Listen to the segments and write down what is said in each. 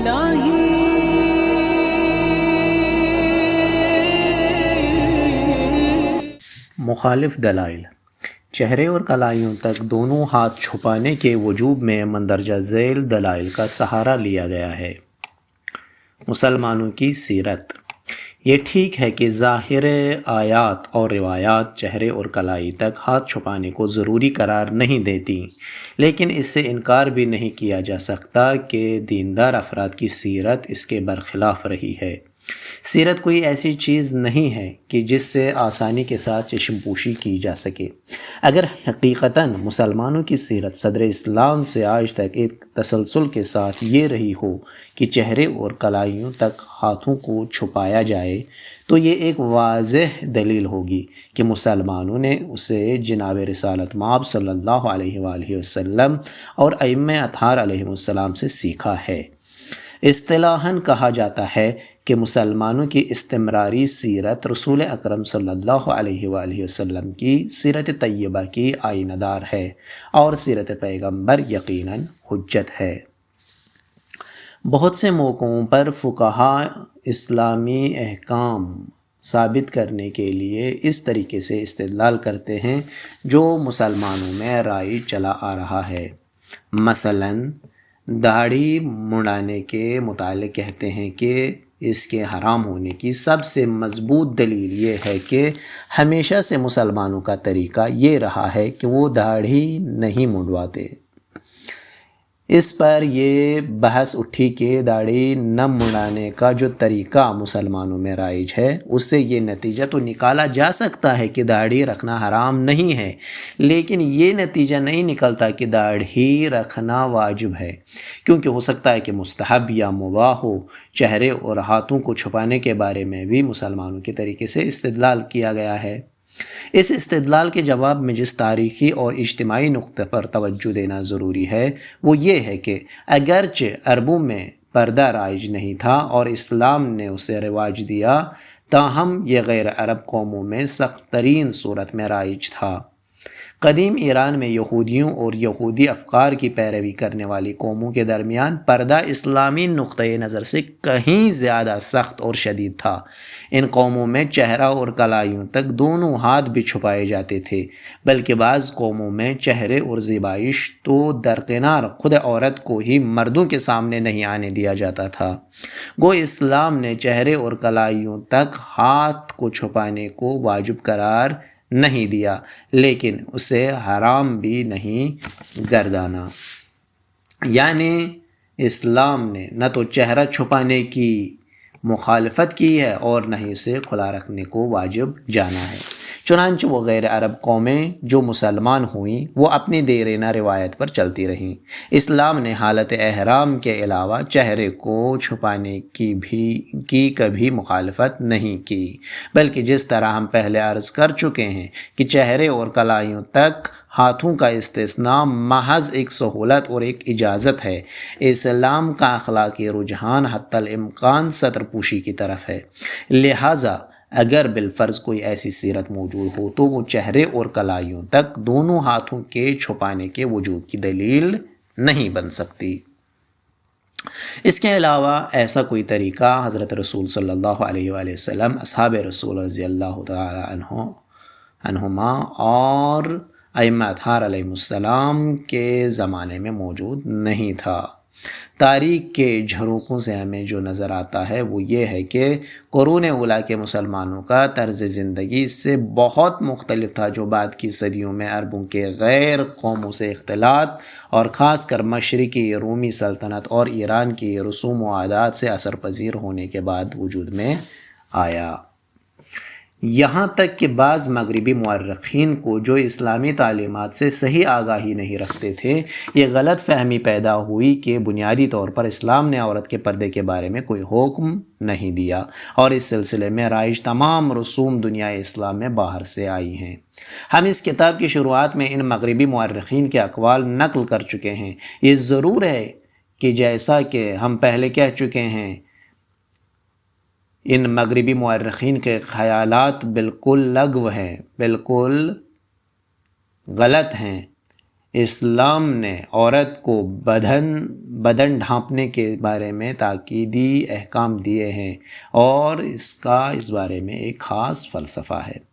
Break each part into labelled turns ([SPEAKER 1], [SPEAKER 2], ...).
[SPEAKER 1] الہی
[SPEAKER 2] مخالف دلائل۔ چہرے اور کلائیوں تک دونوں ہاتھ چھپانے کے وجوب میں مندرجہ ذیل دلائل کا سہارا لیا گیا ہے۔ مسلمانوں کی سیرت۔ یہ ٹھیک ہے کہ ظاہر آیات اور روایات چہرے اور کلائی تک ہاتھ چھپانے کو ضروری قرار نہیں دیتی، لیکن اس سے انکار بھی نہیں کیا جا سکتا کہ دیندار افراد کی سیرت اس کے برخلاف رہی ہے۔ سیرت کوئی ایسی چیز نہیں ہے کہ جس سے آسانی کے ساتھ چشم پوشی کی جا سکے۔ اگر حقیقتاً مسلمانوں کی سیرت صدر اسلام سے آج تک ایک تسلسل کے ساتھ یہ رہی ہو کہ چہرے اور کلائیوں تک ہاتھوں کو چھپایا جائے، تو یہ ایک واضح دلیل ہوگی کہ مسلمانوں نے اسے جناب رسالت مآب صلی اللہ علیہ وآلہ وسلم اور ائمہ اطہار علیہ السلام سے سیکھا ہے۔ اصطلاحاً کہا جاتا ہے کہ مسلمانوں کی استمراری سیرت رسول اکرم صلی اللہ علیہ وآلہ وسلم کی سیرت طیبہ کی آئینہ دار ہے، اور سیرت پیغمبر یقیناً حجت ہے۔ بہت سے موقعوں پر فقہاء اسلامی احکام ثابت کرنے کے لیے اس طریقے سے استدلال کرتے ہیں جو مسلمانوں میں رائج چلا آ رہا ہے۔ مثلاً داڑھی منڈانے کے متعلق کہتے ہیں کہ اس کے حرام ہونے کی سب سے مضبوط دلیل یہ ہے کہ ہمیشہ سے مسلمانوں کا طریقہ یہ رہا ہے کہ وہ داڑھی نہیں منڈواتے۔ اس پر یہ بحث اٹھی کہ داڑھی نہ منڈانے کا جو طریقہ مسلمانوں میں رائج ہے، اس سے یہ نتیجہ تو نکالا جا سکتا ہے کہ داڑھی رکھنا حرام نہیں ہے، لیکن یہ نتیجہ نہیں نکلتا کہ داڑھی رکھنا واجب ہے، کیونکہ ہو سکتا ہے کہ مستحب یا مباح ہو۔ چہرے اور ہاتھوں کو چھپانے کے بارے میں بھی مسلمانوں کے طریقے سے استدلال کیا گیا ہے۔ اس استدلال کے جواب میں جس تاریخی اور اجتماعی نقطہ پر توجہ دینا ضروری ہے وہ یہ ہے کہ اگرچہ عربوں میں پردہ رائج نہیں تھا اور اسلام نے اسے رواج دیا، تاہم یہ غیر عرب قوموں میں سخت ترین صورت میں رائج تھا۔ قدیم ایران میں یہودیوں اور یہودی افکار کی پیروی کرنے والی قوموں کے درمیان پردہ اسلامی نقطۂ نظر سے کہیں زیادہ سخت اور شدید تھا۔ ان قوموں میں چہرہ اور کلائیوں تک دونوں ہاتھ بھی چھپائے جاتے تھے، بلکہ بعض قوموں میں چہرے اور زیبائش تو درکنار خود عورت کو ہی مردوں کے سامنے نہیں آنے دیا جاتا تھا۔ گو اسلام نے چہرے اور کلائیوں تک ہاتھ کو چھپانے کو واجب قرار نہیں دیا، لیکن اسے حرام بھی نہیں گردانا۔ یعنی اسلام نے نہ تو چہرہ چھپانے کی مخالفت کی ہے اور نہ ہی اسے کھلا رکھنے کو واجب جانا ہے۔ چنانچہ وہ غیر عرب قومیں جو مسلمان ہوئیں وہ اپنی دیرینہ روایت پر چلتی رہیں۔ اسلام نے حالت احرام کے علاوہ چہرے کو چھپانے کی کبھی مخالفت نہیں کی، بلکہ جس طرح ہم پہلے عرض کر چکے ہیں کہ چہرے اور کلائیوں تک ہاتھوں کا استثناء محض ایک سہولت اور ایک اجازت ہے۔ اسلام کا اخلاقی رجحان حتی الامکان ستر پوشی کی طرف ہے، لہٰذا اگر بالفرض کوئی ایسی سیرت موجود ہو تو وہ چہرے اور کلائیوں تک دونوں ہاتھوں کے چھپانے کے وجوب کی دلیل نہیں بن سکتی۔ اس کے علاوہ ایسا کوئی طریقہ حضرت رسول صلی اللہ علیہ وآلہ وسلم، اصحاب رسول رضی اللہ تعالی عنہما اور ائمہ اطہار علیہ السلام کے زمانے میں موجود نہیں تھا۔ تاریخ کے جھروکوں سے ہمیں جو نظر آتا ہے وہ یہ ہے کہ قرون اولیٰ کے مسلمانوں کا طرز زندگی اس سے بہت مختلف تھا، جو بعد کی صدیوں میں عربوں کے غیر قوموں سے اختلاط اور خاص کر مشرقی رومی سلطنت اور ایران کی رسوم و عادات سے اثر پذیر ہونے کے بعد وجود میں آیا۔ یہاں تک کہ بعض مغربی مورخین کو جو اسلامی تعلیمات سے صحیح آگاہی نہیں رکھتے تھے، یہ غلط فہمی پیدا ہوئی کہ بنیادی طور پر اسلام نے عورت کے پردے کے بارے میں کوئی حکم نہیں دیا، اور اس سلسلے میں رائج تمام رسوم دنیا اسلام میں باہر سے آئی ہیں۔ ہم اس کتاب کی شروعات میں ان مغربی مورخین کے اقوال نقل کر چکے ہیں۔ یہ ضرور ہے کہ جیسا کہ ہم پہلے کہہ چکے ہیں، ان مغربی مورخین کے خیالات بالکل لغو ہیں، بالکل غلط ہیں۔ اسلام نے عورت کو بدن ڈھانپنے کے بارے میں تاکیدی احکام دیے ہیں اور اس بارے میں ایک خاص فلسفہ ہے۔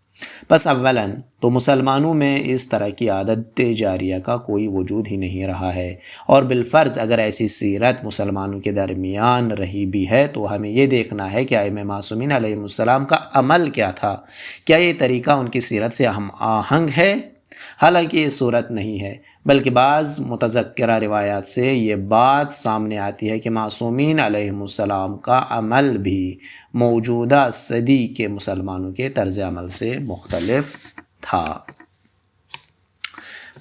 [SPEAKER 2] بس اولاً تو مسلمانوں میں اس طرح کی عادت جاریہ کا کوئی وجود ہی نہیں رہا ہے، اور بالفرض اگر ایسی سیرت مسلمانوں کے درمیان رہی بھی ہے تو ہمیں یہ دیکھنا ہے کہ ائمہ معصومین علیہ السلام کا عمل کیا تھا، کیا یہ طریقہ ان کی سیرت سے ہم آہنگ ہے؟ حالانکہ یہ صورت نہیں ہے، بلکہ بعض متذکرہ روایات سے یہ بات سامنے آتی ہے کہ معصومین علیہ السلام کا عمل بھی موجودہ صدی کے مسلمانوں کے طرز عمل سے مختلف تھا۔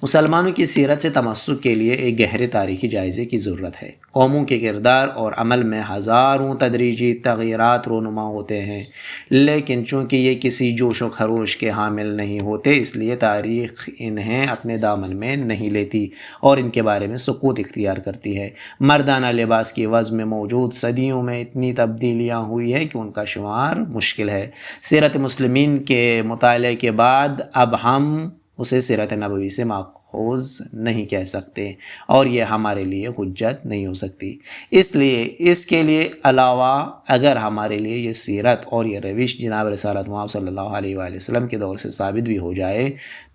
[SPEAKER 2] مسلمانوں کی سیرت سے تمسک کے لیے ایک گہرے تاریخی جائزے کی ضرورت ہے۔ قوموں کے کردار اور عمل میں ہزاروں تدریجی تغیرات رونما ہوتے ہیں، لیکن چونکہ یہ کسی جوش و خروش کے حامل نہیں ہوتے، اس لیے تاریخ انہیں اپنے دامن میں نہیں لیتی اور ان کے بارے میں سکوت اختیار کرتی ہے۔ مردانہ لباس کی وضع میں موجود صدیوں میں اتنی تبدیلیاں ہوئی ہیں کہ ان کا شمار مشکل ہے۔ سیرت مسلمین کے مطالعے کے بعد اب ہم اسے سیرت نبوی سے ماخوذ نہیں کہہ سکتے اور یہ ہمارے لیے حجت نہیں ہو سکتی۔ اس کے لیے علاوہ اگر ہمارے لیے یہ سیرت اور یہ روش جناب رسالت محمد صلی اللہ علیہ وآلہ وسلم کے دور سے ثابت بھی ہو جائے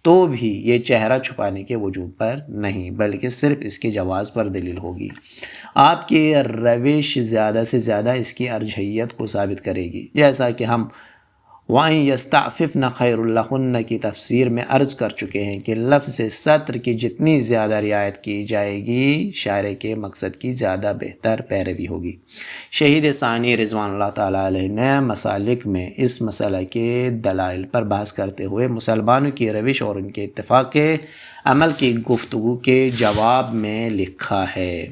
[SPEAKER 2] تو بھی یہ چہرہ چھپانے کے وجوب پر نہیں بلکہ صرف اس کے جواز پر دلیل ہوگی۔ آپ کی روش زیادہ سے زیادہ اس کی ارجحیت کو ثابت کرے گی، جیسا کہ ہم وَإِن يَسْتَعْفِفْنَ خَيْرٌ لَّهُنَّ کی تفسیر میں عرض کر چکے ہیں کہ لفظ ستر کی جتنی زیادہ رعایت کی جائے گی شاعر کے مقصد کی زیادہ بہتر پیروی ہوگی۔ شہید ثانی رضوان اللہ تعالیٰ علیہ نے مسالک میں اس مسئلہ کے دلائل پر بحث کرتے ہوئے مسلمانوں کی روش اور ان کے اتفاق کے عمل کی گفتگو کے جواب میں لکھا ہے: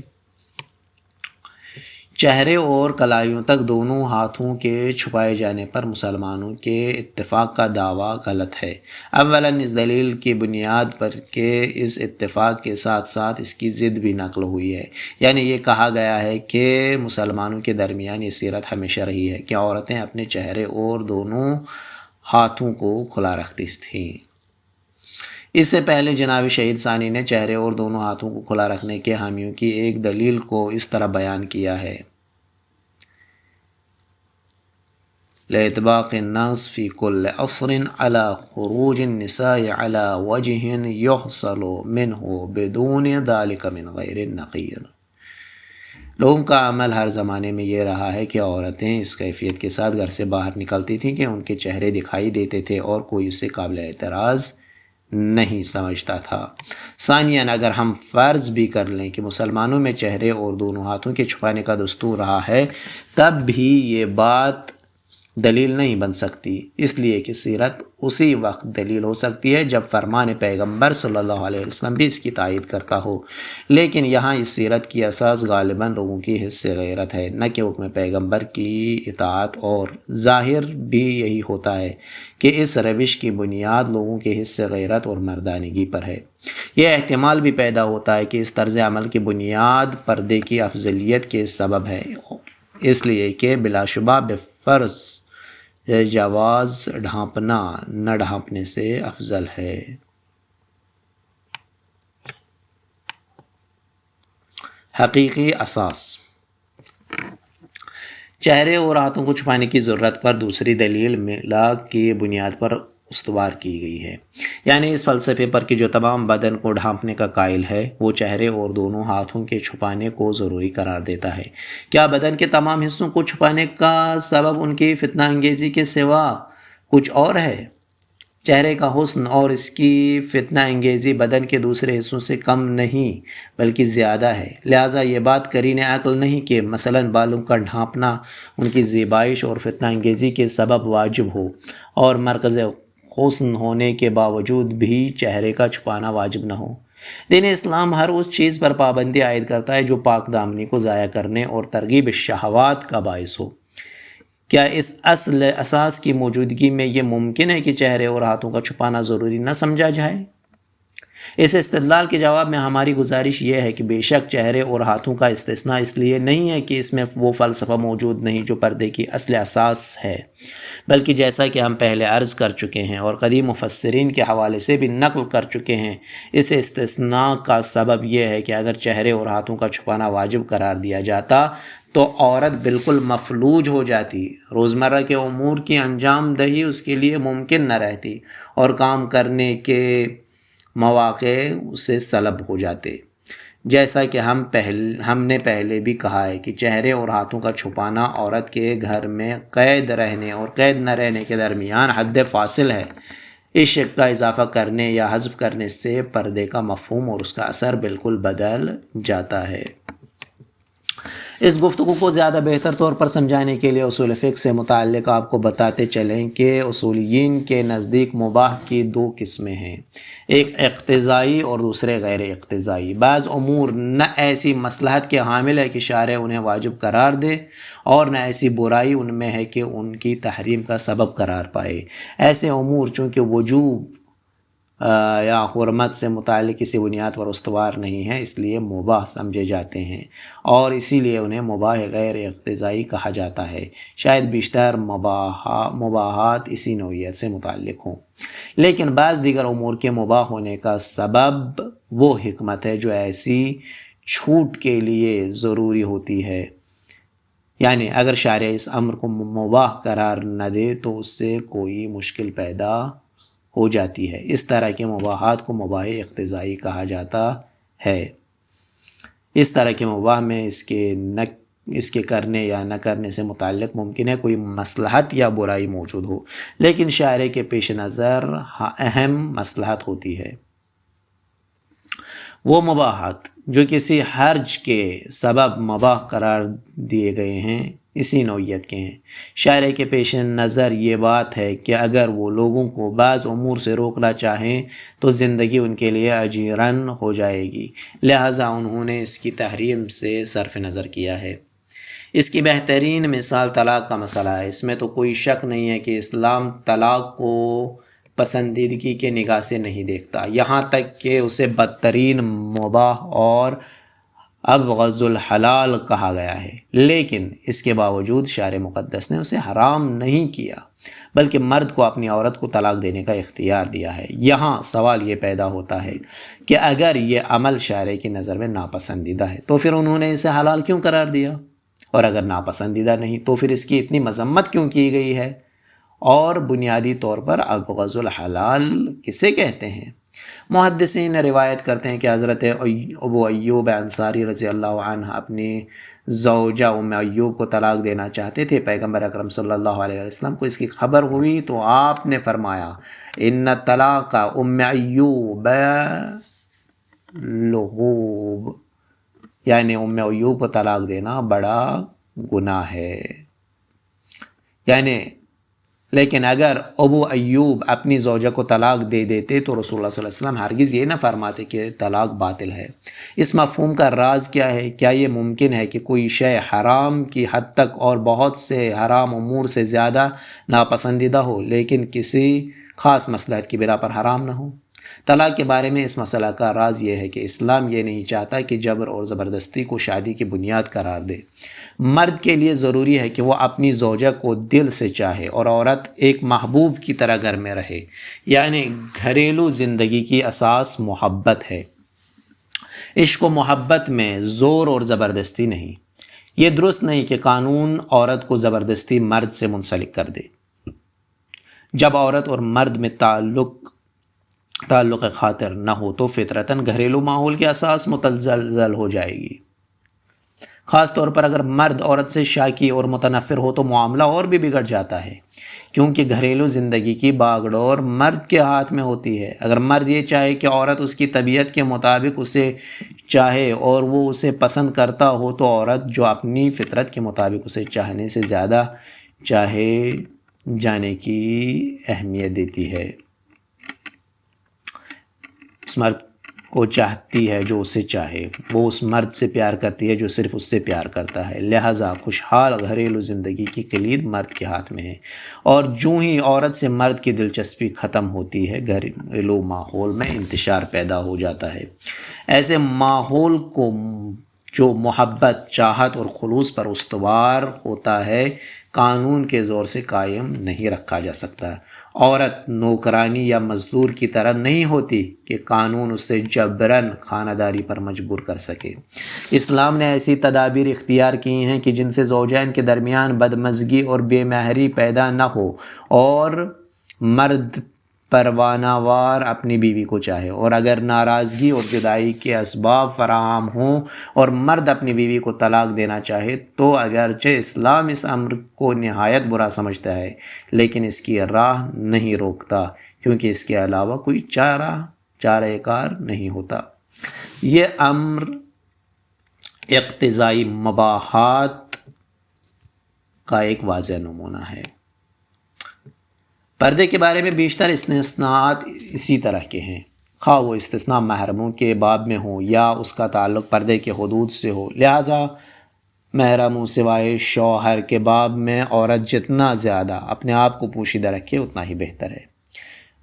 [SPEAKER 2] چہرے اور کلائیوں تک دونوں ہاتھوں کے چھپائے جانے پر مسلمانوں کے اتفاق کا دعویٰ غلط ہے۔ اولاً اس دلیل کی بنیاد پر کہ اس اتفاق کے ساتھ ساتھ اس کی ضد بھی نقل ہوئی ہے، یعنی یہ کہا گیا ہے کہ مسلمانوں کے درمیان یہ سیرت ہمیشہ رہی ہے کہ عورتیں اپنے چہرے اور دونوں ہاتھوں کو کھلا رکھتی تھیں۔ اس سے پہلے جناب شہید ثانی نے چہرے اور دونوں ہاتھوں کو کھلا رکھنے کے حامیوں کی ایک دلیل کو اس طرح بیان کیا ہے: لِإِطْبَاقِ النَّاسِ فِي كُلِّ عَصْرٍ عَلَى خُرُوجِ النِّسَاءِ عَلَى وَجْهٍ يُحْصَلُ مِنْهُ بِدُونِ ذَلِكَ مِنْ غَيْرِ النَّقِيرِ۔ لوگوں کا عمل ہر زمانے میں یہ رہا ہے کہ عورتیں اس کیفیت کے ساتھ گھر سے باہر نکلتی تھیں کہ ان کے چہرے دکھائی دیتے تھے اور کوئی اسے قابل اعتراض نہیں سمجھتا تھا۔ ثانیاً اگر ہم فرض بھی کر لیں کہ مسلمانوں میں چہرے اور دونوں ہاتھوں کے چھپانے کا دستور رہا ہے، تب بھی یہ بات دلیل نہیں بن سکتی، اس لیے کہ سیرت اسی وقت دلیل ہو سکتی ہے جب فرمان پیغمبر صلی اللہ علیہ وسلم بھی اس کی تائید کرتا ہو۔ لیکن یہاں اس سیرت کی اساس غالباً لوگوں کی حس غیرت ہے، نہ کہ حکم پیغمبر کی اطاعت، اور ظاہر بھی یہی ہوتا ہے کہ اس روش کی بنیاد لوگوں کے حس غیرت اور مردانگی پر ہے۔ یہ احتمال بھی پیدا ہوتا ہے کہ اس طرز عمل کی بنیاد پردے کی افضلیت کے سبب ہے، اس لیے کہ بلا شبہ بفرض جواز ڈھانپنا نہ ڈھانپنے سے افضل ہے۔ حقیقی اساس: چہرے اور ہاتھوں کو چھپانے کی ضرورت پر دوسری دلیل میلاک کی بنیاد پر استوار کی گئی ہے، یعنی اس فلسفے پر کہ جو تمام بدن کو ڈھانپنے کا قائل ہے وہ چہرے اور دونوں ہاتھوں کے چھپانے کو ضروری قرار دیتا ہے۔ کیا بدن کے تمام حصوں کو چھپانے کا سبب ان کی فتنہ انگیزی کے سوا کچھ اور ہے؟ چہرے کا حسن اور اس کی فتنہ انگیزی بدن کے دوسرے حصوں سے کم نہیں بلکہ زیادہ ہے، لہٰذا یہ بات قرین عقل نہیں کہ مثلاً بالوں کا ڈھانپنا ان کی زیبائش اور فتنہ انگیزی کے سبب واجب ہو اور مرکز حسن ہونے کے باوجود بھی چہرے کا چھپانا واجب نہ ہو۔ دین اسلام ہر اس چیز پر پابندی عائد کرتا ہے جو پاک دامنی کو ضائع کرنے اور ترغیب الشہوات کا باعث ہو۔ کیا اس اصل اساس کی موجودگی میں یہ ممکن ہے کہ چہرے اور ہاتھوں کا چھپانا ضروری نہ سمجھا جائے؟ اس استدلال کے جواب میں ہماری گزارش یہ ہے کہ بے شک چہرے اور ہاتھوں کا استثناء اس لیے نہیں ہے کہ اس میں وہ فلسفہ موجود نہیں جو پردے کی اصل اساس ہے، بلکہ جیسا کہ ہم پہلے عرض کر چکے ہیں اور قدیم مفسرین کے حوالے سے بھی نقل کر چکے ہیں، اس استثناء کا سبب یہ ہے کہ اگر چہرے اور ہاتھوں کا چھپانا واجب قرار دیا جاتا تو عورت بالکل مفلوج ہو جاتی، روزمرہ کے امور کی انجام دہی اس کے لیے ممکن نہ رہتی اور کام کرنے کے مواقع اسے سلب ہو جاتے۔ جیسا کہ ہم نے پہلے بھی کہا ہے کہ چہرے اور ہاتھوں کا چھپانا عورت کے گھر میں قید رہنے اور قید نہ رہنے کے درمیان حد فاصل ہے۔ اس شک کا اضافہ کرنے یا حذف کرنے سے پردے کا مفہوم اور اس کا اثر بالکل بدل جاتا ہے۔ اس گفتگو کو زیادہ بہتر طور پر سمجھانے کے لیے اصول فقہ سے متعلق آپ کو بتاتے چلیں کہ اصولیین کے نزدیک مباح کی دو قسمیں ہیں، ایک اقتضائی اور دوسرے غیر اقتضائی۔ بعض امور نہ ایسی مصلحت کے حامل ہے کہ شارع انہیں واجب قرار دے اور نہ ایسی برائی ان میں ہے کہ ان کی تحریم کا سبب قرار پائے۔ ایسے امور چونکہ وجوب یا حرمت سے متعلق کسی بنیاد پر استوار نہیں ہے، اس لیے مباح سمجھے جاتے ہیں اور اسی لیے انہیں مباح غیر اقتضائی کہا جاتا ہے۔ شاید بیشتر مباحات اسی نوعیت سے متعلق ہوں، لیکن بعض دیگر امور کے مباح ہونے کا سبب وہ حکمت ہے جو ایسی چھوٹ کے لیے ضروری ہوتی ہے، یعنی اگر شارع اس امر کو مباح قرار نہ دے تو اس سے کوئی مشکل پیدا ہو جاتی ہے۔ اس طرح کے مباحات کو مباح اقتضائی کہا جاتا ہے۔ اس طرح کے مباح میں اس کے کرنے یا نہ کرنے سے متعلق ممکن ہے کوئی مصلحت یا برائی موجود ہو، لیکن شارع کے پیش نظر اہم مصلحت ہوتی ہے۔ وہ مباحات جو کسی حرج کے سبب مباح قرار دیے گئے ہیں اسی نوعیت کے ہیں۔ شارع کے پیش نظر یہ بات ہے کہ اگر وہ لوگوں کو بعض امور سے روکنا چاہیں تو زندگی ان کے لیے اجیرن ہو جائے گی، لہٰذا انہوں نے اس کی تحریم سے صرف نظر کیا ہے۔ اس کی بہترین مثال طلاق کا مسئلہ ہے۔ اس میں تو کوئی شک نہیں ہے کہ اسلام طلاق کو پسندیدگی کے نگاہ سے نہیں دیکھتا، یہاں تک کہ اسے بدترین مباح اور ابغض الحلال کہا گیا ہے، لیکن اس کے باوجود شارع مقدس نے اسے حرام نہیں کیا بلکہ مرد کو اپنی عورت کو طلاق دینے کا اختیار دیا ہے۔ یہاں سوال یہ پیدا ہوتا ہے کہ اگر یہ عمل شارع کی نظر میں ناپسندیدہ ہے تو پھر انہوں نے اسے حلال کیوں قرار دیا، اور اگر ناپسندیدہ نہیں تو پھر اس کی اتنی مذمت کیوں کی گئی ہے؟ اور بنیادی طور پر ابغض الحلال کسے کہتے ہیں؟ محدثین روایت کرتے ہیں کہ حضرت ابو ایوب انصاری رضی اللہ عنہ اپنی زوجہ ام ایوب کو طلاق دینا چاہتے تھے۔ پیغمبر اکرم صلی اللہ علیہ وسلم کو اس کی خبر ہوئی تو آپ نے فرمایا ان طلاق ام ایوب لغوب، یعنی ام ایوب کو طلاق دینا بڑا گناہ ہے۔ یعنی لیکن اگر ابو ایوب اپنی زوجہ کو طلاق دے دیتے تو رسول اللہ صلی اللہ علیہ وسلم ہرگز یہ نہ فرماتے کہ طلاق باطل ہے۔ اس مفہوم کا راز کیا ہے؟ کیا یہ ممکن ہے کہ کوئی شے حرام کی حد تک اور بہت سے حرام امور سے زیادہ ناپسندیدہ ہو لیکن کسی خاص مصلحت کی بنا پر حرام نہ ہو؟ طلاق کے بارے میں اس مسئلہ کا راز یہ ہے کہ اسلام یہ نہیں چاہتا کہ جبر اور زبردستی کو شادی کی بنیاد قرار دے۔ مرد کے لیے ضروری ہے کہ وہ اپنی زوجہ کو دل سے چاہے اور عورت ایک محبوب کی طرح گھر میں رہے، یعنی گھریلو زندگی کی اساس محبت ہے۔ عشق و محبت میں زور اور زبردستی نہیں۔ یہ درست نہیں کہ قانون عورت کو زبردستی مرد سے منسلک کر دے۔ جب عورت اور مرد میں تعلق خاطر نہ ہو تو فطرتاً گھریلو ماحول کی اساس متزلزل ہو جائے گی۔ خاص طور پر اگر مرد عورت سے شاکی اور متنفر ہو تو معاملہ اور بھی بگڑ جاتا ہے، کیونکہ گھریلو زندگی کی باگڈور مرد کے ہاتھ میں ہوتی ہے۔ اگر مرد یہ چاہے کہ عورت اس کی طبیعت کے مطابق اسے چاہے اور وہ اسے پسند کرتا ہو تو عورت جو اپنی فطرت کے مطابق اسے چاہنے سے زیادہ چاہے جانے کی اہمیت دیتی ہے۔ اس مرد کو چاہتی ہے جو اسے چاہے، وہ اس مرد سے پیار کرتی ہے جو صرف اس سے پیار کرتا ہے، لہٰذا خوشحال گھریلو زندگی کی کلید مرد کے ہاتھ میں ہے، اور جو ہی عورت سے مرد کی دلچسپی ختم ہوتی ہے گھریلو ماحول میں انتشار پیدا ہو جاتا ہے۔ ایسے ماحول کو جو محبت، چاہت اور خلوص پر استوار ہوتا ہے، قانون کے زور سے قائم نہیں رکھا جا سکتا۔ عورت نوکرانی یا مزدور کی طرح نہیں ہوتی کہ قانون اسے جبراً خانہ داری پر مجبور کر سکے۔ اسلام نے ایسی تدابیر اختیار کی ہیں کہ جن سے زوجین کے درمیان بدمزگی اور بے مہری پیدا نہ ہو، اور مرد پروانہ وار اپنی بیوی کو چاہے، اور اگر ناراضگی اور جدائی کے اسباب فراہم ہوں اور مرد اپنی بیوی کو طلاق دینا چاہے تو اگرچہ اسلام اس امر کو نہایت برا سمجھتا ہے لیکن اس کی راہ نہیں روکتا، کیونکہ اس کے علاوہ کوئی چارہ کار نہیں ہوتا۔ یہ امر اقتضائی مباحات کا ایک واضح نمونہ ہے۔ پردے کے بارے میں بیشتر استثناءات اسی طرح کے ہیں، خواہ وہ استثناء محرموں کے باب میں ہوں یا اس کا تعلق پردے کے حدود سے ہو، لہٰذا محرموں سوائے شوہر کے باب میں عورت جتنا زیادہ اپنے آپ کو پوشیدہ رکھے اتنا ہی بہتر ہے۔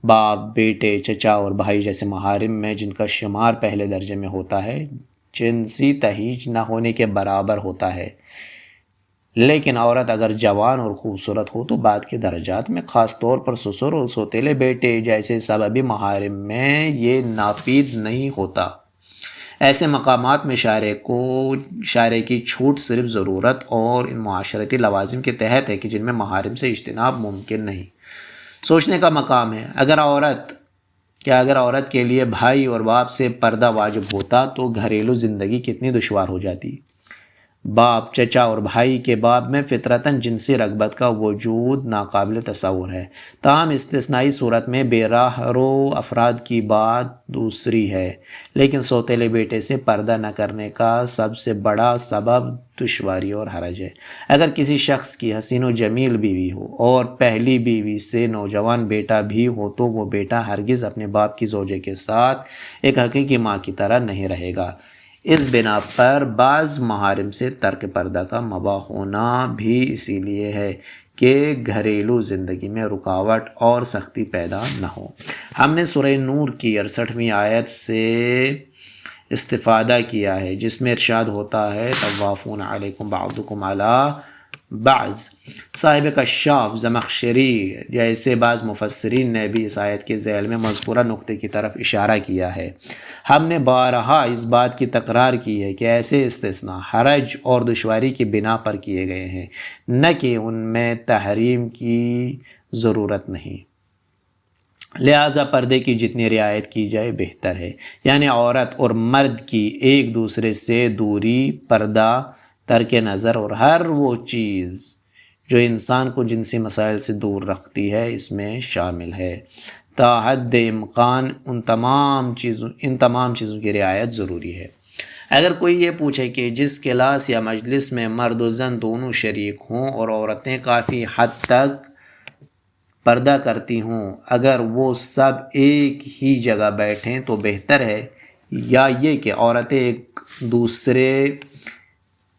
[SPEAKER 2] باپ، بیٹے، چچا اور بھائی جیسے محارم میں جن کا شمار پہلے درجے میں ہوتا ہے جنسی تہیج نہ ہونے کے برابر ہوتا ہے، لیکن عورت اگر جوان اور خوبصورت ہو تو بعد کے درجات میں، خاص طور پر سسر اور سوتیلے بیٹے جیسے سببی محارم میں، یہ ناپید نہیں ہوتا۔ ایسے مقامات میں شارع کی چھوٹ صرف ضرورت اور ان معاشرتی لوازم کے تحت ہے کہ جن میں محارم سے اجتناب ممکن نہیں۔ سوچنے کا مقام ہے، اگر عورت کے لیے بھائی اور باپ سے پردہ واجب ہوتا تو گھریلو زندگی کتنی دشوار ہو جاتی۔ باپ، چچا اور بھائی کے باب میں فطرتاً جنسی رغبت کا وجود ناقابل تصور ہے، تاہم استثنائی صورت میں بے راہ رو افراد کی بات دوسری ہے۔ لیکن سوتیلے بیٹے سے پردہ نہ کرنے کا سب سے بڑا سبب دشواری اور حرج ہے۔ اگر کسی شخص کی حسین و جمیل بیوی ہو اور پہلی بیوی سے نوجوان بیٹا بھی ہو تو وہ بیٹا ہرگز اپنے باپ کی زوجہ کے ساتھ ایک حقیقی ماں کی طرح نہیں رہے گا۔ اس بنا پر بعض محارم سے ترک پردہ کا مباح ہونا بھی اسی لیے ہے کہ گھریلو زندگی میں رکاوٹ اور سختی پیدا نہ ہو۔ ہم نے سورہ نور کی 68ویں آیت سے استفادہ کیا ہے جس میں ارشاد ہوتا ہے طوافون علیکم بعضکم علی بعض۔ صاحب کشاف زمخشری جیسے بعض مفسرین نے بھی اس آیت کے ذیل میں مذکورہ نقطے کی طرف اشارہ کیا ہے۔ ہم نے بارہا اس بات کی تکرار کی ہے کہ ایسے استثناء حرج اور دشواری کی بنا پر کیے گئے ہیں، نہ کہ ان میں تحریم کی ضرورت نہیں۔ لہٰذا پردے کی جتنی رعایت کی جائے بہتر ہے، یعنی عورت اور مرد کی ایک دوسرے سے دوری، پردہ، ترک نظر اور ہر وہ چیز جو انسان کو جنسی مسائل سے دور رکھتی ہے اس میں شامل ہے۔ تا حد امکان ان تمام چیزوں کی رعایت ضروری ہے۔ اگر کوئی یہ پوچھے کہ جس کلاس یا مجلس میں مرد و زن دونوں شریک ہوں اور عورتیں کافی حد تک پردہ کرتی ہوں، اگر وہ سب ایک ہی جگہ بیٹھیں تو بہتر ہے یا یہ کہ عورتیں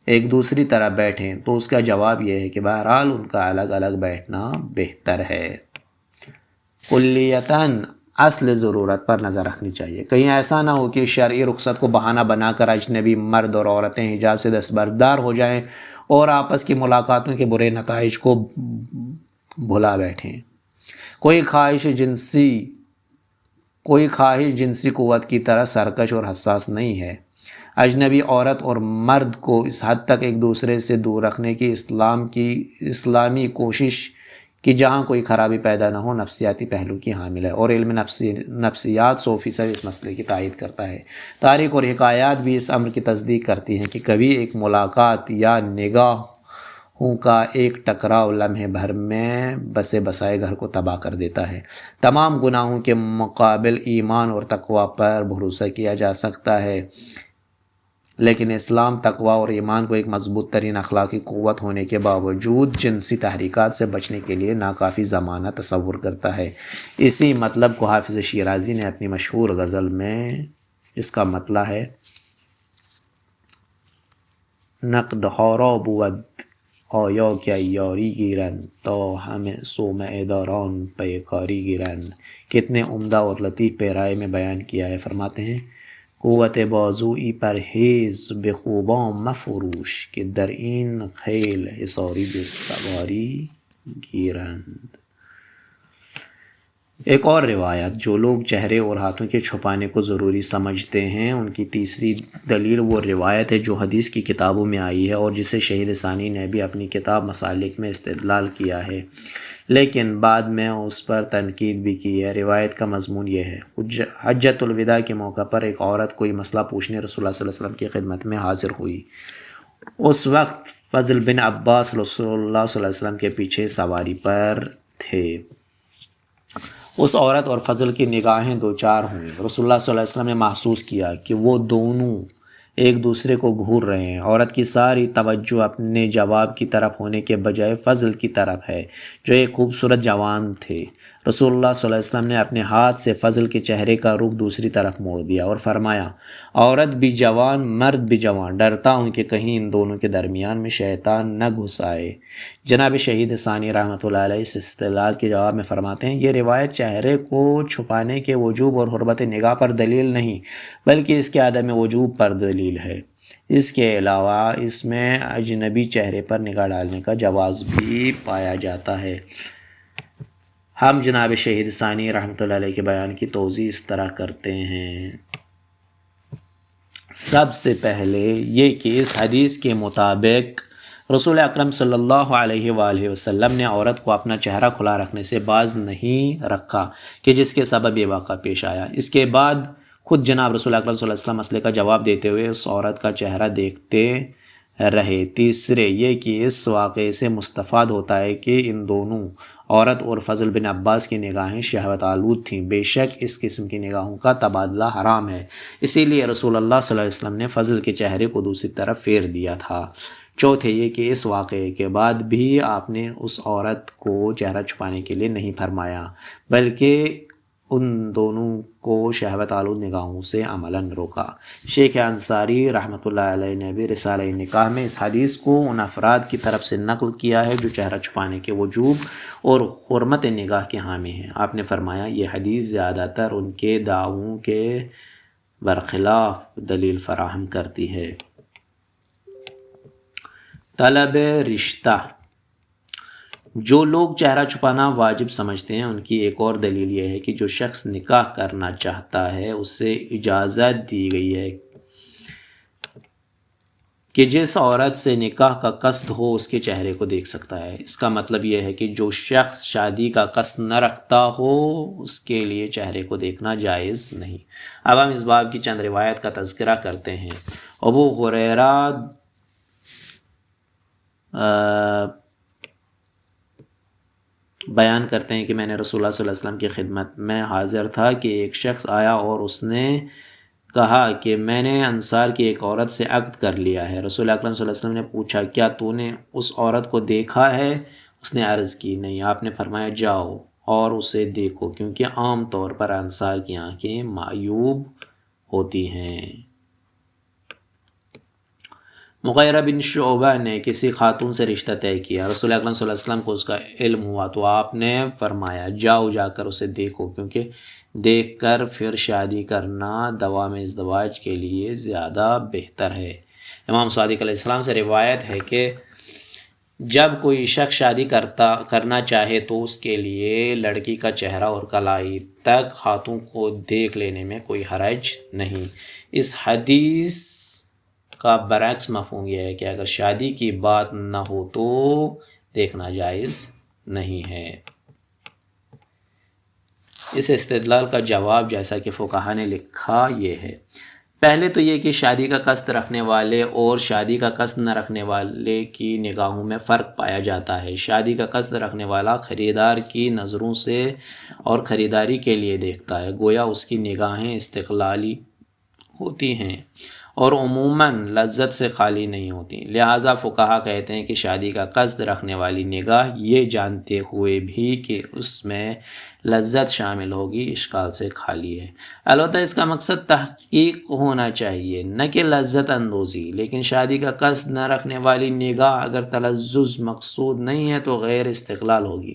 [SPEAKER 2] ایک دوسری طرح بیٹھیں، تو اس کا جواب یہ ہے کہ بہرحال ان کا الگ الگ بیٹھنا بہتر ہے۔ کلیتاً اصل ضرورت پر نظر رکھنی چاہیے، کہیں ایسا نہ ہو کہ شرعی رخصت کو بہانہ بنا کر اجنبی مرد اور عورتیں حجاب سے دستبردار ہو جائیں اور آپس کی ملاقاتوں کے برے نتائج کو بھلا بیٹھیں۔ کوئی خواہش جنسی قوت کی طرح سرکش اور حساس نہیں ہے۔ اجنبی عورت اور مرد کو اس حد تک ایک دوسرے سے دور رکھنے کی اسلامی کوشش کہ جہاں کوئی خرابی پیدا نہ ہو نفسیاتی پہلو کی حامل ہے، اور علم نفسیات 100% اس مسئلے کی تائید کرتا ہے۔ تاریخ اور حکایات بھی اس امر کی تصدیق کرتی ہیں کہ کبھی ایک ملاقات یا نگاہوں کا ایک ٹکراؤ لمحے بھر میں بسے بسائے گھر کو تباہ کر دیتا ہے۔ تمام گناہوں کے مقابل ایمان اور تقوی پر بھروسہ کیا جا سکتا ہے، لیکن اسلام تقوی اور ایمان کو ایک مضبوط ترین اخلاقی قوت ہونے کے باوجود جنسی تحریکات سے بچنے کے لیے ناکافی زمانہ تصور کرتا ہے۔ اسی مطلب کو حافظ شیرازی نے اپنی مشہور غزل میں جس کا مطلب ہے نقد خارا بود آیا که یاری گیرند تا همه صومعه داران پیکاری گیرند. کتنے عمدہ اور لطیف پیرائے میں بیان کیا ہے. فرماتے ہیں قوت بازوئی پرہیز به خوبان مفروش کہ در این خیل حصاری به سواری گیرند. ایک اور روایت، جو لوگ چہرے اور ہاتھوں کے چھپانے کو ضروری سمجھتے ہیں ان کی تیسری دلیل وہ روایت ہے جو حدیث کی کتابوں میں آئی ہے اور جسے شہید ثانی نے بھی اپنی کتاب مسالک میں استدلال کیا ہے، لیکن بعد میں اس پر تنقید بھی کی ہے. روایت کا مضمون یہ ہے: حجۃ الوداع کے موقع پر ایک عورت کوئی مسئلہ پوچھنے رسول اللہ صلی اللہ علیہ وسلم کی خدمت میں حاضر ہوئی. اس وقت فضل بن عباس رسول اللہ صلی اللہ علیہ وسلم کے پیچھے سواری پر تھے. اس عورت اور فضل کی نگاہیں دو چار ہوئیں. رسول اللہ صلی اللہ علیہ وسلم نے محسوس کیا کہ وہ دونوں ایک دوسرے کو گھور رہے ہیں. عورت کی ساری توجہ اپنے جواب کی طرف ہونے کے بجائے فضل کی طرف ہے جو ایک خوبصورت جوان تھے. رسول اللہ صلی اللہ علیہ وسلم نے اپنے ہاتھ سے فضل کے چہرے کا رخ دوسری طرف موڑ دیا اور فرمایا: عورت بھی جوان، مرد بھی جوان، ڈرتا ہوں کہ کہیں ان دونوں کے درمیان میں شیطان نہ گھس آئے. جناب شہید ثانی رحمۃ اللہ علیہ اس استدلال کے جواب میں فرماتے ہیں: یہ روایت چہرے کو چھپانے کے وجوب اور حرمت نگاہ پر دلیل نہیں بلکہ اس کے عدم وجوب پر دلیل ہے. اس کے علاوہ اس میں اجنبی چہرے پر نگاہ ڈالنے کا جواز بھی پایا جاتا ہے. ہم جناب شہید ثانی رحمۃ اللہ علیہ کے بیان کی توضیح اس طرح کرتے ہیں. سب سے پہلے یہ کہ اس حدیث کے مطابق رسول اکرم صلی اللہ علیہ وآلہ وسلم نے عورت کو اپنا چہرہ کھلا رکھنے سے باز نہیں رکھا کہ جس کے سبب یہ واقعہ پیش آیا. اس کے بعد خود جناب رسول اکرم صلی اللہ علیہ وسلم مسئلے کا جواب دیتے ہوئے اس عورت کا چہرہ دیکھتے رہے. تیسرے یہ کہ اس واقعے سے مستفاد ہوتا ہے کہ ان دونوں عورت اور فضل بن عباس کی نگاہیں شہوت آلود تھیں. بے شک اس قسم کی نگاہوں کا تبادلہ حرام ہے، اسی لیے رسول اللہ صلی اللہ علیہ وسلم نے فضل کے چہرے کو دوسری طرف پھیر دیا تھا. چوتھے یہ کہ اس واقعے کے بعد بھی آپ نے اس عورت کو چہرہ چھپانے کے لیے نہیں فرمایا بلکہ ان دونوں کو شہوت آلود نگاہوں سے عملاً روکا. شیخ انصاری رحمۃ اللہ علیہ نے بھی رسالہ نکاح میں اس حدیث کو ان افراد کی طرف سے نقل کیا ہے جو چہرہ چھپانے کے وجوب اور حرمت نگاہ کے حامی ہیں. آپ نے فرمایا یہ حدیث زیادہ تر ان کے دعووں کے برخلاف دلیل فراہم کرتی ہے. طلب رشتہ. جو لوگ چہرہ چھپانا واجب سمجھتے ہیں ان کی ایک اور دلیل یہ ہے کہ جو شخص نکاح کرنا چاہتا ہے اسے اجازت دی گئی ہے کہ جس عورت سے نکاح کا قصد ہو اس کے چہرے کو دیکھ سکتا ہے. اس کا مطلب یہ ہے کہ جو شخص شادی کا قصد نہ رکھتا ہو اس کے لیے چہرے کو دیکھنا جائز نہیں. اب ہم اس باب کی چند روایت کا تذکرہ کرتے ہیں. ابو ہریرہ بیان کرتے ہیں کہ میں نے رسول اللہ صلی اللہ علیہ وسلم کی خدمت میں حاضر تھا کہ ایک شخص آیا اور اس نے کہا کہ میں نے انصار کی ایک عورت سے عقد کر لیا ہے. رسول اکرم صلی اللہ علیہ وسلم نے پوچھا کیا تو نے اس عورت کو دیکھا ہے؟ اس نے عرض کی نہیں. آپ نے فرمایا جاؤ اور اسے دیکھو کیونکہ عام طور پر انصار کی آنکھیں معیوب ہوتی ہیں. مغیرہ بن شعبہ نے کسی خاتون سے رشتہ طے کیا. رسول اکرم صلی اللہ علیہ وسلم کو اس کا علم ہوا تو آپ نے فرمایا جاؤ جا کر اسے دیکھو کیونکہ دیکھ کر پھر شادی کرنا دوام ازدواج کے لیے زیادہ بہتر ہے. امام صادق علیہ السلام سے روایت ہے کہ جب کوئی شخص شادی کرنا چاہے تو اس کے لیے لڑکی کا چہرہ اور کلائی تک ہاتھوں کو دیکھ لینے میں کوئی حرج نہیں. اس حدیث کا برعکس مفہوم یہ ہے کہ اگر شادی کی بات نہ ہو تو دیکھنا جائز نہیں ہے. اس استدلال کا جواب جیسا کہ فقہا نے لکھا یہ ہے. پہلے تو یہ کہ شادی کا قصد رکھنے والے اور شادی کا قصد نہ رکھنے والے کی نگاہوں میں فرق پایا جاتا ہے. شادی کا قصد رکھنے والا خریدار کی نظروں سے اور خریداری کے لیے دیکھتا ہے، گویا اس کی نگاہیں استقلالی ہوتی ہیں اور عموماً لذت سے خالی نہیں ہوتی۔ لہٰذا فقہا کہتے ہیں کہ شادی کا قصد رکھنے والی نگاہ یہ جانتے ہوئے بھی کہ اس میں لذت شامل ہوگی اشکال سے خالی ہے۔ البتہ اس کا مقصد تحقیق ہونا چاہیے نہ کہ لذت اندوزی، لیکن شادی کا قصد نہ رکھنے والی نگاہ اگر تلذذ مقصود نہیں ہے تو غیر استقلال ہوگی۔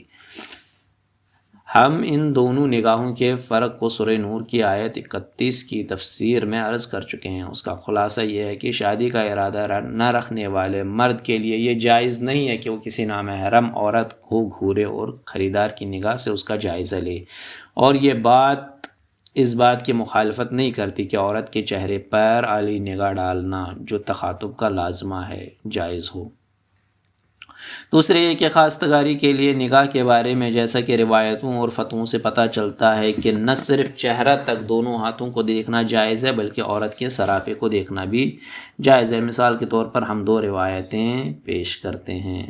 [SPEAKER 2] ہم ان دونوں نگاہوں کے فرق کو سورہ نور کی آیت 31 کی تفسیر میں عرض کر چکے ہیں۔ اس کا خلاصہ یہ ہے کہ شادی کا ارادہ نہ رکھنے والے مرد کے لیے یہ جائز نہیں ہے کہ وہ کسی نامحرم عورت کو گھورے اور خریدار کی نگاہ سے اس کا جائزہ لے، اور یہ بات اس بات کی مخالفت نہیں کرتی کہ عورت کے چہرے پر اعلی نگاہ ڈالنا جو تخاطب کا لازمہ ہے جائز ہو۔ دوسرے یہ کہ خواستگاری کے لیے نگاہ کے بارے میں جیسا کہ روایتوں اور فتووں سے پتہ چلتا ہے کہ نہ صرف چہرہ تک دونوں ہاتھوں کو دیکھنا جائز ہے بلکہ عورت کے سرافے کو دیکھنا بھی جائز ہے۔ مثال کے طور پر ہم 2 روایتیں پیش کرتے ہیں۔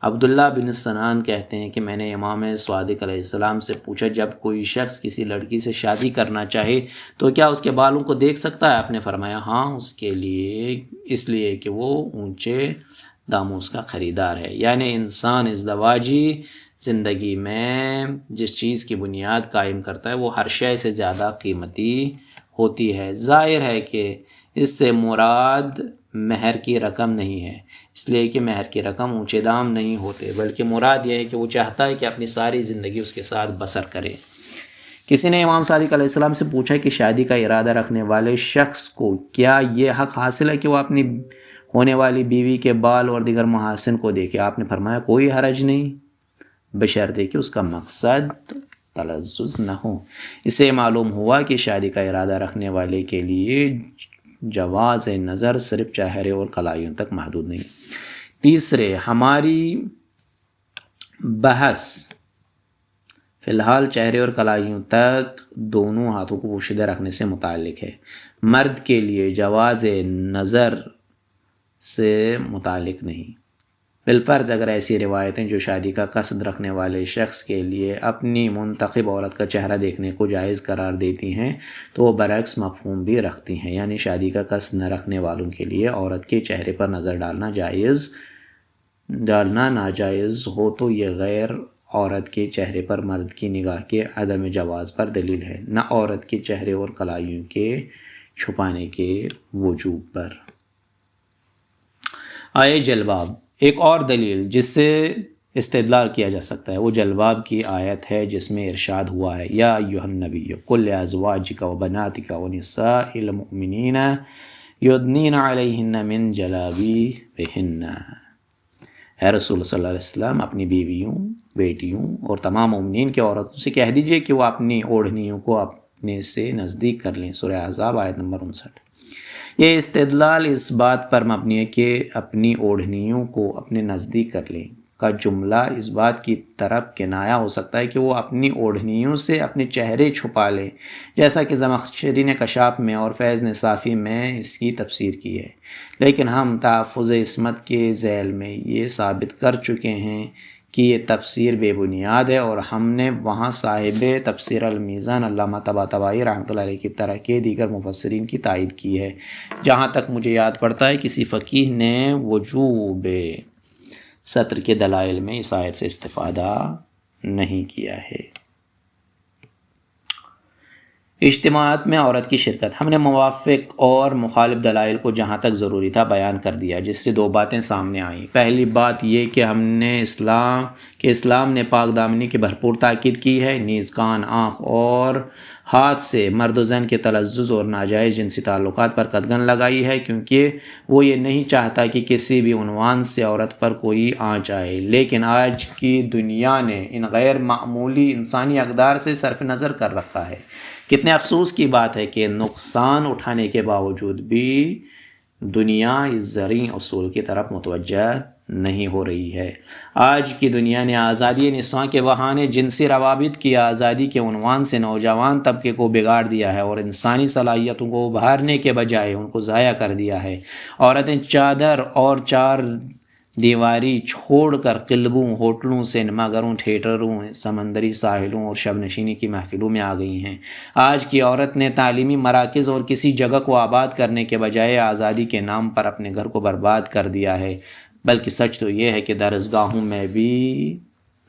[SPEAKER 2] عبداللہ بن سنان کہتے ہیں کہ میں نے امام صادق علیہ السلام سے پوچھا، جب کوئی شخص کسی لڑکی سے شادی کرنا چاہے تو کیا اس کے بالوں کو دیکھ سکتا ہے؟ آپ نے فرمایا ہاں، اس لیے کہ وہ اونچے داموس کا خریدار ہے۔ یعنی انسان ازدواجی زندگی میں جس چیز کی بنیاد قائم کرتا ہے وہ ہر شے سے زیادہ قیمتی ہوتی ہے۔ ظاہر ہے کہ اس سے مراد مہر کی رقم نہیں ہے، اس لیے کہ مہر کی رقم اونچے دام نہیں ہوتے، بلکہ مراد یہ ہے کہ وہ چاہتا ہے کہ اپنی ساری زندگی اس کے ساتھ بسر کرے۔ کسی نے امام صادق علیہ السلام سے پوچھا کہ شادی کا ارادہ رکھنے والے شخص کو کیا یہ حق حاصل ہے کہ وہ اپنی ہونے والی بیوی کے بال اور دیگر محاسن کو دیکھے؟ آپ نے فرمایا کوئی حرج نہیں، بشرطے کہ اس کا مقصد تلذذ نہ ہو۔ اس سے معلوم ہوا کہ شادی کا ارادہ رکھنے والے کے لیے جواز نظر صرف چہرے اور کلائیوں تک محدود نہیں۔ تیسرے، ہماری بحث فی الحال چہرے اور کلائیوں تک دونوں ہاتھوں کو پوشیدہ رکھنے سے متعلق ہے، مرد کے لیے جواز نظر سے متعلق نہیں۔ بالفرض اگر ایسی روایتیں جو شادی کا قصد رکھنے والے شخص کے لیے اپنی منتخب عورت کا چہرہ دیکھنے کو جائز قرار دیتی ہیں تو وہ برعکس مفہوم بھی رکھتی ہیں، یعنی شادی کا قصد نہ رکھنے والوں کے لیے عورت کے چہرے پر نظر ڈالنا ناجائز ہو تو یہ غیر عورت کے چہرے پر مرد کی نگاہ کے عدم جواز پر دلیل ہے، نہ عورت کے چہرے اور کلائیوں کے چھپانے کے وجوب پر۔ آئے جلباب، ایک اور دلیل جس سے استدلال کیا جا سکتا ہے وہ جلباب کی آیت ہے جس میں ارشاد ہوا ہے یا ایھا النبی قل لازواجک وبناتک ونساء المؤمنین یدنین علیہن من جلابیبہن۔ اے رسول صلی اللہ علیہ وسلم اپنی بیویوں، بیٹیوں اور تمام مومنین کی عورتوں سے کہہ دیجئے کہ وہ اپنی اوڑھنیوں کو اپنے سے نزدیک کر لیں۔ سورہ احزاب آیت نمبر 59۔ یہ استدلال اس بات پر مبنی ہے کہ اپنی اوڑھنیوں کو اپنے نزدیک کر لیں کا جملہ اس بات کی طرف کنایہ ہو سکتا ہے کہ وہ اپنی اوڑھنیوں سے اپنے چہرے چھپا لیں، جیسا کہ زمخشری نے کشاف میں اور فیض نے صافی میں اس کی تفسیر کی ہے، لیکن ہم تحفظ عصمت کے ذیل میں یہ ثابت کر چکے ہیں کہ یہ تفسیر بے بنیاد ہے، اور ہم نے وہاں صاحب تفسیر المیزان علامہ طباطبائی رحمۃ اللہ علیہ کی طرح کے دیگر مفسرین کی تائید کی ہے۔ جہاں تک مجھے یاد پڑتا ہے کسی فقیہ نے وجوب ستر کے دلائل میں اس آیت سے استفادہ نہیں کیا ہے۔ اجتماعات میں عورت کی شرکت، ہم نے موافق اور مخالف دلائل کو جہاں تک ضروری تھا بیان کر دیا، جس سے 2 باتیں سامنے آئیں۔ پہلی بات یہ کہ ہم نے اسلام نے پاک دامنی کی بھرپور تاکید کی ہے، نیز کان، آنکھ اور ہاتھ سے مرد و زن کے تلذذ اور ناجائز جنسی تعلقات پر قدغن لگائی ہے، کیونکہ وہ یہ نہیں چاہتا کہ کسی بھی عنوان سے عورت پر کوئی آنچ آئے۔ لیکن آج کی دنیا نے ان غیر معمولی انسانی اقدار سے صرف نظر کر رکھا ہے۔ کتنے افسوس کی بات ہے کہ نقصان اٹھانے کے باوجود بھی دنیا اس زرعی اصول کی طرف متوجہ نہیں ہو رہی ہے۔ آج کی دنیا نے آزادی نسواں کے بہانے جنسی روابط کی آزادی کے عنوان سے نوجوان طبقے کو بگاڑ دیا ہے اور انسانی صلاحیتوں کو ابھارنے کے بجائے ان کو ضائع کر دیا ہے۔ عورتیں چادر اور 4 دیواری چھوڑ کر قلبوں، ہوٹلوں، سینما گھروں، تھیٹروں، سمندری ساحلوں اور شب نشینی کی محفلوں میں آ گئی ہیں۔ آج کی عورت نے تعلیمی مراکز اور کسی جگہ کو آباد کرنے کے بجائے آزادی کے نام پر اپنے گھر کو برباد کر دیا ہے، بلکہ سچ تو یہ ہے کہ درسگاہوں میں بھی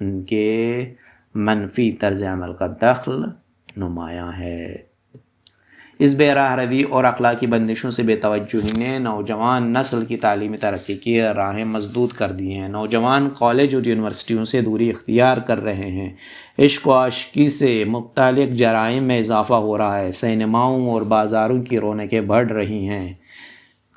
[SPEAKER 2] ان کے منفی طرز عمل کا دخل نمایاں ہے۔ اس بے راہ روی اور اخلاقی بندشوں سے بے توجہی نے نوجوان نسل کی تعلیمی ترقی کی راہیں مسدود کر دی ہیں۔ نوجوان کالج اور یونیورسٹیوں سے دوری اختیار کر رہے ہیں۔ عشق و عاشقی سے متعلق جرائم میں اضافہ ہو رہا ہے۔ سینماؤں اور بازاروں کی رونقیں بڑھ رہی ہیں۔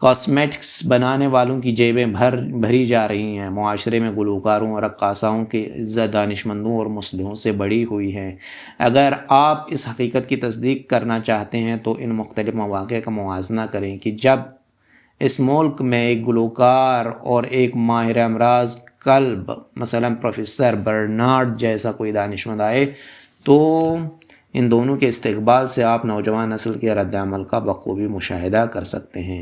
[SPEAKER 2] کاسمیٹکس بنانے والوں کی جیبیں بھری جا رہی ہیں۔ معاشرے میں گلوکاروں اور رقاصاؤں کی عزت دانشمندوں اور مصلحوں سے بڑھی ہوئی ہے۔ اگر آپ اس حقیقت کی تصدیق کرنا چاہتے ہیں تو ان مختلف مواقع کا موازنہ کریں کہ جب اس ملک میں ایک گلوکار اور ایک ماہر امراض قلب مثلا پروفیسر برنارڈ جیسا کوئی دانشمند آئے تو ان دونوں کے استقبال سے آپ نوجوان نسل کے رد عمل کا بخوبی مشاہدہ کر سکتے ہیں۔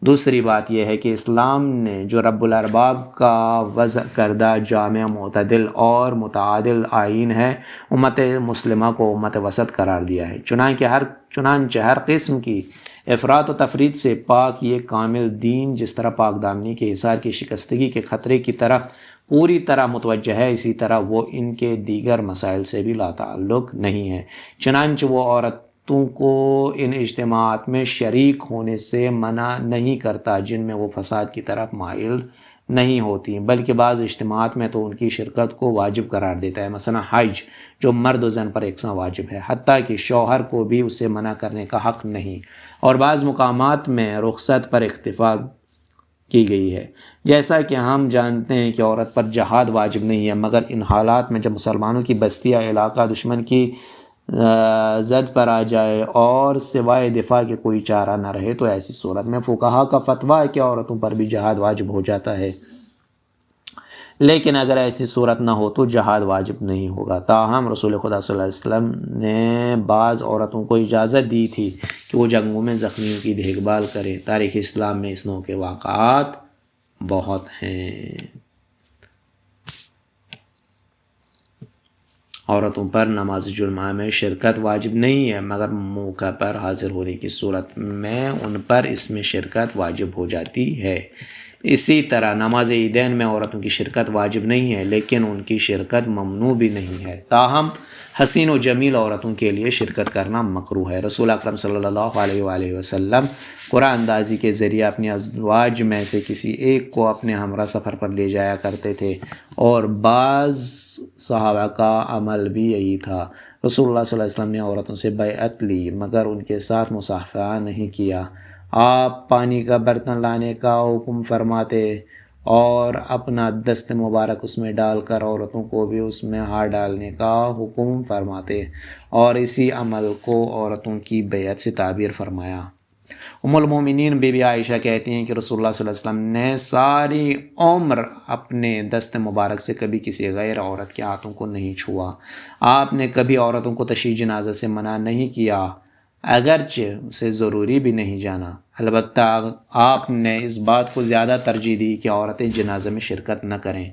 [SPEAKER 2] دوسری بات یہ ہے کہ اسلام نے جو رب الارباب کا وضع کردہ جامع، معتدل اور متعادل آئین ہے، امت مسلمہ کو امت وسط قرار دیا ہے۔ چنانچہ ہر قسم کی افراط و تفریط سے پاک یہ کامل دین جس طرح پاک دامنی کے حصار کی شکستگی کے خطرے کی طرف پوری طرح متوجہ ہے، اسی طرح وہ ان کے دیگر مسائل سے بھی لا تعلق نہیں ہے۔ چنانچہ وہ عورتوں کو ان اجتماعات میں شریک ہونے سے منع نہیں کرتا جن میں وہ فساد کی طرف مائل نہیں ہوتی، بلکہ بعض اجتماعات میں تو ان کی شرکت کو واجب قرار دیتا ہے، مثلا حج جو مرد و زن پر یکساں واجب ہے، حتیٰ کہ شوہر کو بھی اسے منع کرنے کا حق نہیں، اور بعض مقامات میں رخصت پر اکتفا کی گئی ہے۔ جیسا کہ ہم جانتے ہیں کہ عورت پر جہاد واجب نہیں ہے، مگر ان حالات میں جب مسلمانوں کی بستی یا علاقہ دشمن کی زد پر آ جائے اور سوائے دفاع کے کوئی چارہ نہ رہے تو ایسی صورت میں فقہا کا فتویٰ ہے کہ عورتوں پر بھی جہاد واجب ہو جاتا ہے، لیکن اگر ایسی صورت نہ ہو تو جہاد واجب نہیں ہوگا۔ تاہم رسول خدا صلی اللہ علیہ وسلم نے بعض عورتوں کو اجازت دی تھی کہ وہ جنگوں میں زخمیوں کی دیکھ بھال کریں۔ تاریخ اسلام میں اس نوع کے واقعات بہت ہیں۔ عورتوں پر نماز جمعہ میں شرکت واجب نہیں ہے، مگر موقع پر حاضر ہونے کی صورت میں ان پر اس میں شرکت واجب ہو جاتی ہے۔ اسی طرح نماز عیدین میں عورتوں کی شرکت واجب نہیں ہے، لیکن ان کی شرکت ممنوع بھی نہیں ہے۔ تاہم حسین و جمیل عورتوں کے لیے شرکت کرنا مکروہ ہے۔ رسول اکرم صلی اللہ علیہ وآلہ وسلم قرعہ اندازی کے ذریعے اپنی ازواج میں سے کسی ایک کو اپنے ہمراہ سفر پر لے جایا کرتے تھے، اور بعض صحابہ کا عمل بھی یہی تھا۔ رسول اللہ صلی اللہ علیہ وسلم نے عورتوں سے بیعت لی مگر ان کے ساتھ مصافحہ نہیں کیا۔ آپ پانی کا برتن لانے کا حکم فرماتے اور اپنا دست مبارک اس میں ڈال کر عورتوں کو بھی اس میں ہاتھ ڈالنے کا حکم فرماتے، اور اسی عمل کو عورتوں کی بیعت سے تعبیر فرمایا۔ ام المومنین بی بی عائشہ کہتی ہیں کہ رسول اللہ صلی اللہ علیہ وسلم نے ساری عمر اپنے دست مبارک سے کبھی کسی غیر عورت کے ہاتھوں کو نہیں چھوا۔ آپ نے کبھی عورتوں کو تشییع جنازہ سے منع نہیں کیا، اگرچہ اسے ضروری بھی نہیں جانا۔ البتہ آپ نے اس بات کو زیادہ ترجیح دی کہ عورتیں جنازہ میں شرکت نہ کریں۔